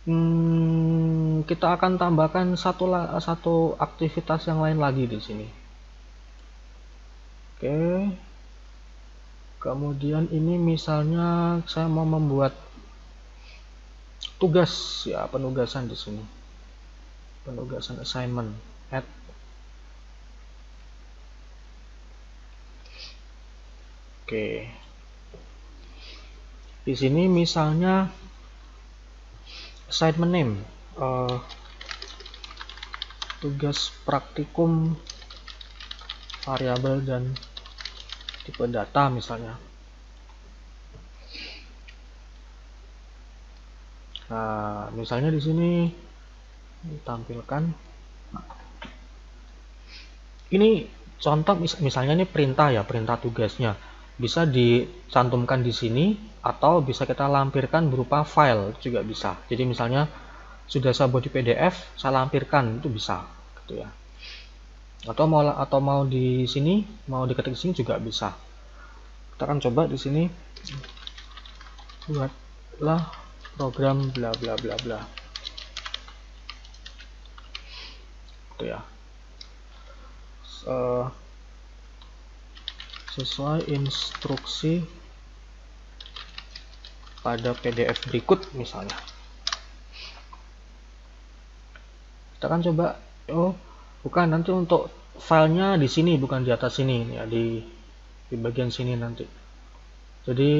Kita akan tambahkan satu aktivitas yang lain lagi di sini. Oke. Kemudian ini misalnya saya mau membuat tugas, ya, penugasan di sini. Penugasan assignment. Add. Oke. Di sini misalnya assignment name, tugas praktikum variabel dan tipe data misalnya. Nah, misalnya di sini ditampilkan. Ini contoh misalnya ini perintah ya, perintah tugasnya. Bisa dicantumkan di sini atau bisa kita lampirkan berupa file juga bisa. Jadi misalnya sudah saya buat di PDF, saya lampirkan itu bisa, gitu ya. Atau mau di sini, mau diketik di sini juga bisa. Kita akan coba di sini buatlah program bla bla bla bla. Gitu ya. Sesuai instruksi pada PDF berikut misalnya. Kita akan coba, oh bukan, nanti untuk filenya di sini, bukan di atas sini ya, di bagian sini nanti. Jadi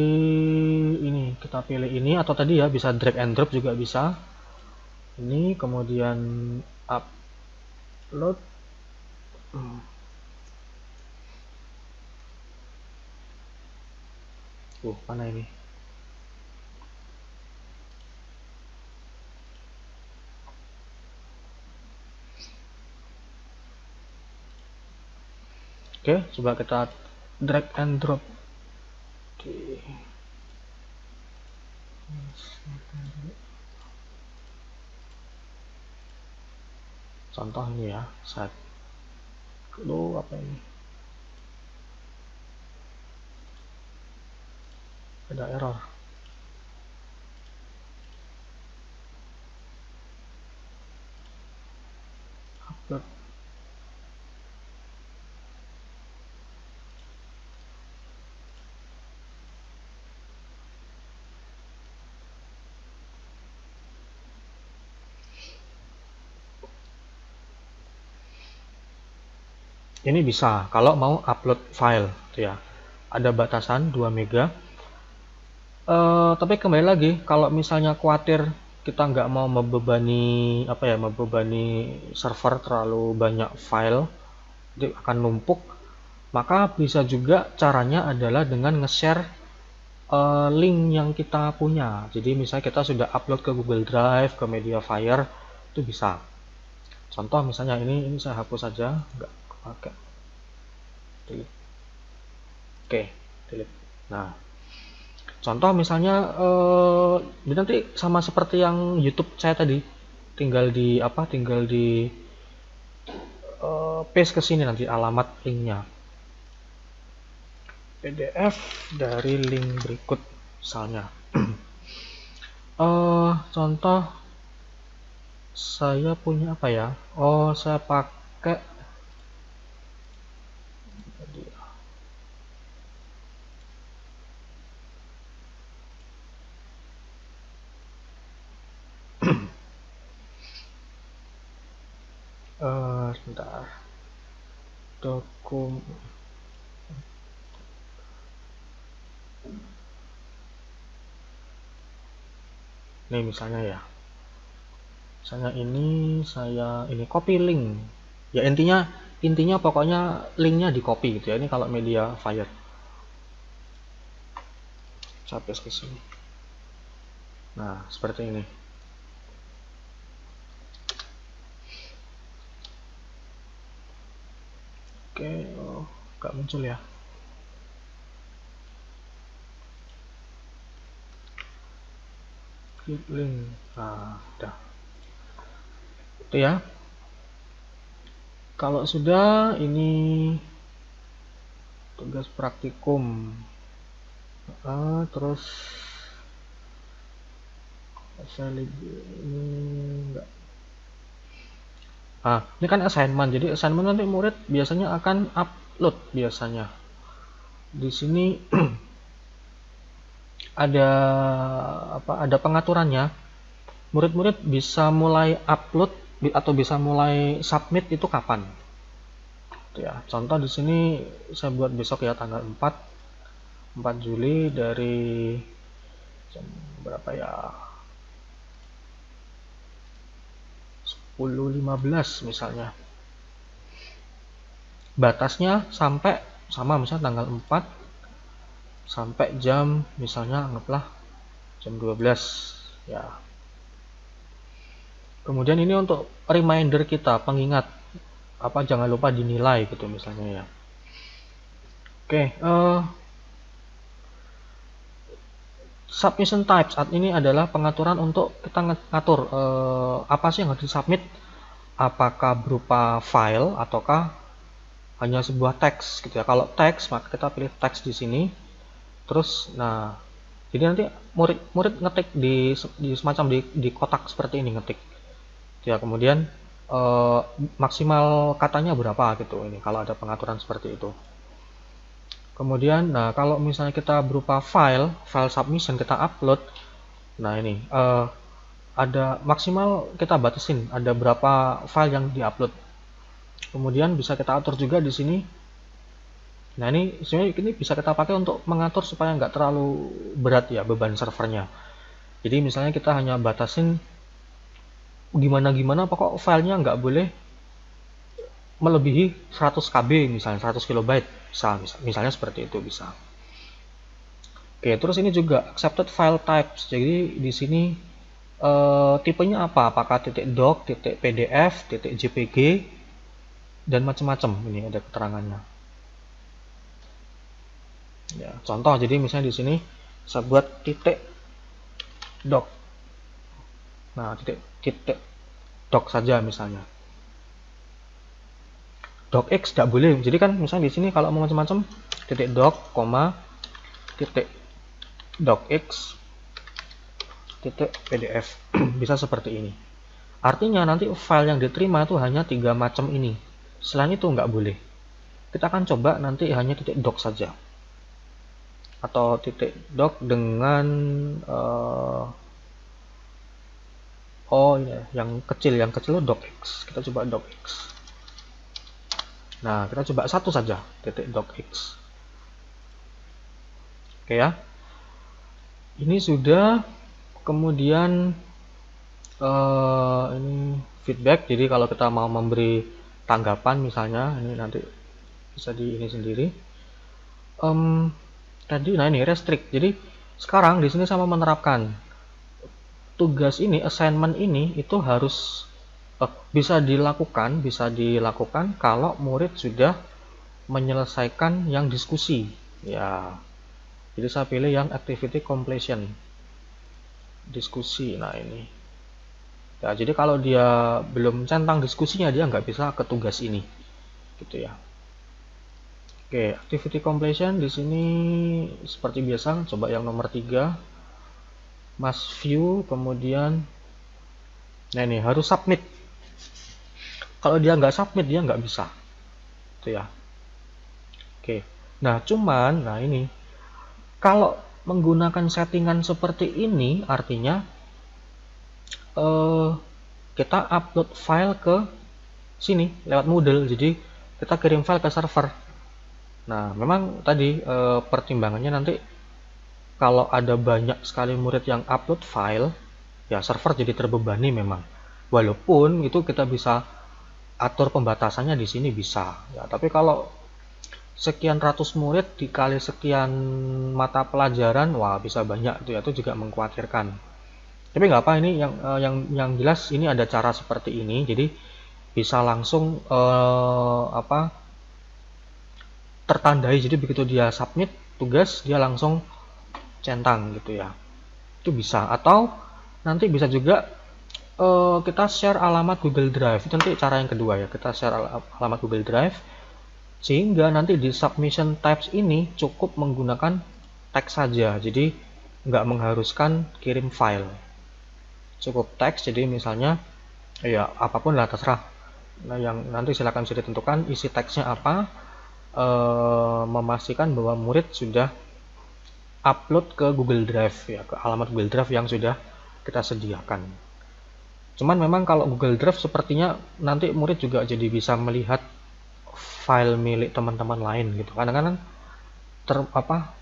ini kita pilih ini, atau tadi ya bisa drag and drop juga bisa. Ini kemudian upload. Mana ini? Oke, coba kita drag and drop. Oke. Contoh ini ya, set. Lalu apa ini? Ada error. Upload. Ini bisa kalau mau upload file, tuh ya. Ada batasan 2 mega. Tapi kembali lagi, kalau misalnya khawatir kita nggak mau membebani server terlalu banyak file, itu akan numpuk, maka bisa juga caranya adalah dengan nge-share link yang kita punya. Jadi misalnya kita sudah upload ke Google Drive, ke Mediafire, itu bisa. Contoh misalnya ini saya hapus saja, nggak pakai. Delete. Oke, delete. Nah, contoh misalnya nanti sama seperti yang YouTube saya tadi, tinggal di paste ke sini nanti alamat linknya. PDF dari link berikut misalnya. Contoh saya punya apa ya? Saya pakai sebentar. Nih misalnya ya. Misalnya ini copy link. Ya intinya pokoknya linknya di copy gitu ya. Ini kalau Mediafire. Saya paste ke sini. Nah, seperti ini. Oke, nggak muncul ya. Klik link. Nah, udah. Itu ya. Kalau sudah, ini tugas praktikum. Terus valid ini enggak. Nah, ini kan assignment. Jadi assignment nanti murid biasanya akan upload biasanya. Di sini ada ada pengaturannya. Murid-murid bisa mulai upload atau bisa mulai submit itu kapan? Ya, contoh di sini saya buat besok ya, tanggal 4 Juli dari jam berapa ya? 10.15 misalnya. Batasnya sampai sama, misalnya tanggal 4 sampai jam misalnya anggaplah jam 12 ya. Kemudian ini untuk reminder kita, pengingat jangan lupa dinilai gitu misalnya ya. Oke, submission types saat ini adalah pengaturan untuk kita ngatur apa sih yang harus disubmit, apakah berupa file ataukah hanya sebuah teks gitu ya. Kalau teks maka kita pilih teks di sini. Terus nah, jadi nanti murid ngetik di semacam di kotak seperti ini, ngetik ya. Kemudian maksimal katanya berapa gitu ini kalau ada pengaturan seperti itu. Kemudian nah, kalau misalnya kita berupa file submission kita upload, nah ini ada maksimal kita batasin ada berapa file yang diupload. Kemudian bisa kita atur juga di sini. Nah, ini sebenarnya ini bisa kita pakai untuk mengatur supaya nggak terlalu berat ya beban servernya. Jadi misalnya kita hanya batasin gimana pokok filenya nggak boleh melebihi 100 KB misalnya 100 kilobyte misalnya seperti itu bisa. Oke, terus ini juga accepted file types. Jadi di sini tipenya apa? Apakah .doc, .pdf, .jpg dan macam-macam. Ini ada keterangannya. Ya, contoh jadi misalnya di sini saya buat .doc. Nah, .doc saja misalnya. .docx tidak boleh. Jadi kan misalnya di sini kalau mau macam-macam .doc, .docx, .pdf bisa seperti ini. Artinya nanti file yang diterima itu hanya 3 macam ini. Selain itu nggak boleh. Kita akan coba nanti hanya .doc saja. Atau .doc dengan ini yang kecil itu docx. Kita coba docx. Nah, kita coba satu saja, .docx. Oke ya. Ini sudah. Kemudian ini feedback. Jadi kalau kita mau memberi tanggapan misalnya, ini nanti bisa di ini sendiri. Tadi nah ini restrict. Jadi sekarang di sini sama menerapkan tugas ini, assignment ini itu harus bisa dilakukan kalau murid sudah menyelesaikan yang diskusi ya. Jadi saya pilih yang activity completion, diskusi. Nah ini ya, jadi kalau dia belum centang diskusinya dia nggak bisa ke tugas ini gitu ya. Oke, activity completion di sini seperti biasa, coba yang nomor 3 must view. Kemudian nah ini harus submit. Kalau dia nggak submit dia nggak bisa itu ya. Oke, nah cuman nah ini kalau menggunakan settingan seperti ini artinya kita upload file ke sini lewat Moodle. Jadi kita kirim file ke server. Nah memang tadi pertimbangannya nanti kalau ada banyak sekali murid yang upload file ya server jadi terbebani memang. Walaupun itu kita bisa atur pembatasannya di sini bisa ya, tapi kalau sekian ratus murid dikali sekian mata pelajaran, wah bisa banyak itu ya, itu juga mengkhawatirkan. Tapi nggak apa, ini yang jelas ini ada cara seperti ini, jadi bisa langsung tertandai. Jadi begitu dia submit tugas dia langsung centang gitu ya, itu bisa. Atau nanti bisa juga kita share alamat Google Drive. Itu nanti cara yang kedua ya, kita share alamat Google Drive sehingga nanti di submission types ini cukup menggunakan teks saja, jadi nggak mengharuskan kirim file cukup teks, jadi misalnya ya apapun lah terserah. Nah, yang nanti silakan bisa ditentukan isi teksnya apa, memastikan bahwa murid sudah upload ke Google Drive ya, ke alamat Google Drive yang sudah kita sediakan. Cuman memang kalau Google Drive sepertinya nanti murid juga jadi bisa melihat file milik teman-teman lain gitu. Kadang-kadang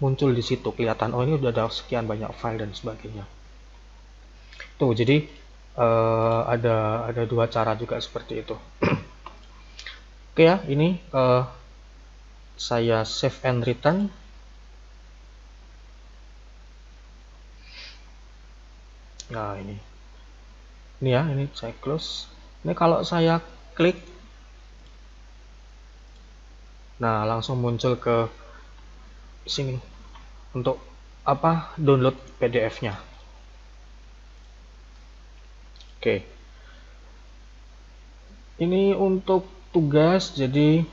muncul di situ kelihatan, oh ini udah ada sekian banyak file dan sebagainya. Tuh, jadi ada dua cara juga seperti itu. Oke ya, ini saya save and return. Nah, ini ya, ini saya close. Ini kalau saya klik, nah langsung muncul ke sini untuk download PDF-nya. Oke, ini untuk tugas, jadi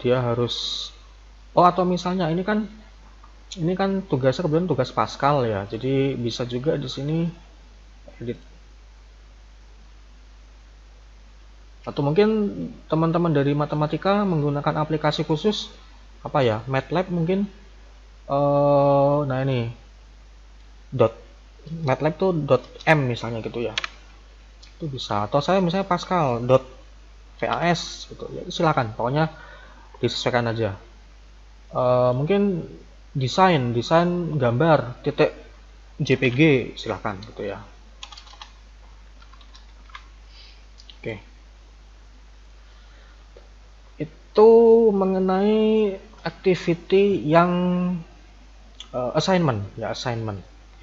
dia harus atau misalnya ini kan tugasnya kebetulan tugas Pascal ya, jadi bisa juga di sini edit. Atau mungkin teman-teman dari matematika menggunakan aplikasi khusus MATLAB mungkin. Nah ini MATLAB tuh .m misalnya gitu ya, itu bisa. Atau saya misalnya Pascal .vas gitu ya, silakan, pokoknya disesuaikan aja. Mungkin desain gambar .jpg silakan gitu ya. Oke, itu mengenai activity yang assignment.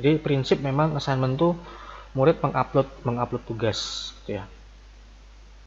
Jadi prinsip memang assignment tuh murid mengupload tugas gitu ya.